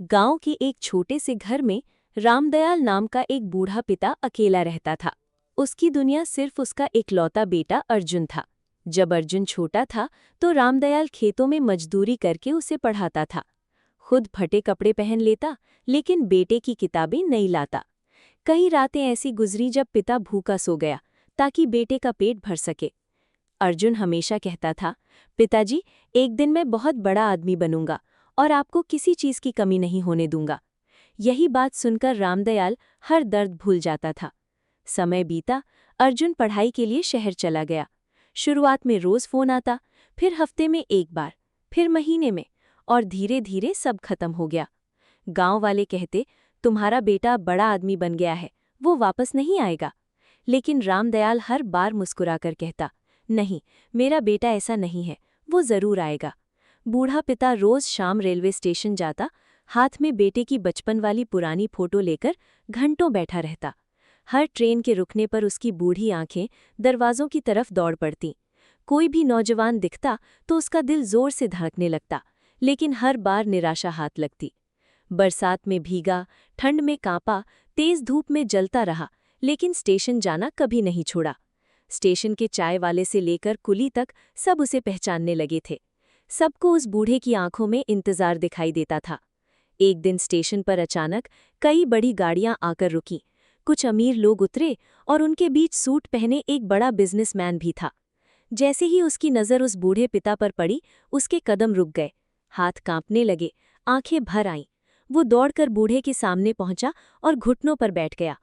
गांव के एक छोटे से घर में रामदयाल नाम का एक बूढ़ा पिता अकेला रहता था। उसकी दुनिया सिर्फ उसका इकलौता बेटा अर्जुन था। जब अर्जुन छोटा था तो रामदयाल खेतों में मजदूरी करके उसे पढ़ाता था। खुद फटे कपड़े पहन लेता, लेकिन बेटे की किताबें नहीं लाता। कई रातें ऐसी गुजरी जब पिता भूखा सो गया ताकि बेटे का पेट भर सके। अर्जुन हमेशा कहता था, पिताजी, एक दिन मैं बहुत बड़ा आदमी बनूंगा और आपको किसी चीज की कमी नहीं होने दूंगा। यही बात सुनकर रामदयाल हर दर्द भूल जाता था। समय बीता, अर्जुन पढ़ाई के लिए शहर चला गया। शुरुआत में रोज फोन आता, फिर हफ्ते में एक बार, फिर महीने में, और धीरे धीरे सब खत्म हो गया। गांव वाले कहते, तुम्हारा बेटा बड़ा आदमी बन गया है, वो वापस नहीं आएगा। लेकिन रामदयाल हर बार मुस्कुराकर कहता, नहीं, मेरा बेटा ऐसा नहीं है, वो जरूर आएगा। बूढ़ा पिता रोज शाम रेलवे स्टेशन जाता, हाथ में बेटे की बचपन वाली पुरानी फोटो लेकर घंटों बैठा रहता। हर ट्रेन के रुकने पर उसकी बूढ़ी आंखें दरवाजों की तरफ दौड़ पड़तीं। कोई भी नौजवान दिखता तो उसका दिल जोर से धड़कने लगता, लेकिन हर बार निराशा हाथ लगती। बरसात में भीगा, ठंड में कांपा, तेज धूप में जलता रहा, लेकिन स्टेशन जाना कभी नहीं छोड़ा। स्टेशन के चाय वाले से लेकर कुली तक सब उसे पहचानने लगे थे। सबको उस बूढ़े की आंखों में इंतजार दिखाई देता था। एक दिन स्टेशन पर अचानक कई बड़ी गाड़ियां आकर रुकीं। कुछ अमीर लोग उतरे और उनके बीच सूट पहने एक बड़ा बिजनेसमैन भी था। जैसे ही उसकी नज़र उस बूढ़े पिता पर पड़ी, उसके कदम रुक गए, हाथ कांपने लगे, आंखें भर आईं। वो दौड़कर बूढ़े के सामने पहुंचा और घुटनों पर बैठ गया।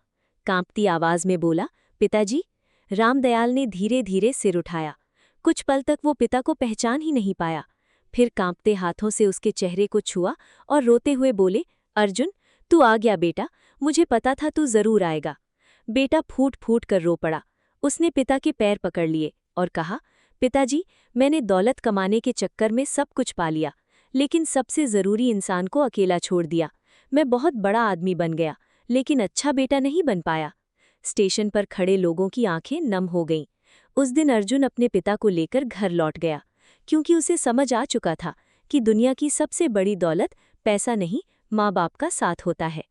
कांपती आवाज में बोला, पिताजी। रामदयाल ने धीरे धीरे सिर उठाया। कुछ पल तक वो पिता को पहचान ही नहीं पाया। फिर कांपते हाथों से उसके चेहरे को छुआ और रोते हुए बोले, अर्जुन, तू आ गया बेटा, मुझे पता था तू जरूर आएगा। बेटा फूट फूट कर रो पड़ा। उसने पिता के पैर पकड़ लिए और कहा, पिताजी, मैंने दौलत कमाने के चक्कर में सब कुछ पा लिया, लेकिन सबसे जरूरी इंसान को अकेला छोड़ दिया। मैं बहुत बड़ा आदमी बन गया, लेकिन अच्छा बेटा नहीं बन पाया। स्टेशन पर खड़े लोगों की आंखें नम हो गईं। उस दिन अर्जुन अपने पिता को लेकर घर लौट गया, क्योंकि उसे समझ आ चुका था कि दुनिया की सबसे बड़ी दौलत पैसा नहीं, माँ बाप का साथ होता है।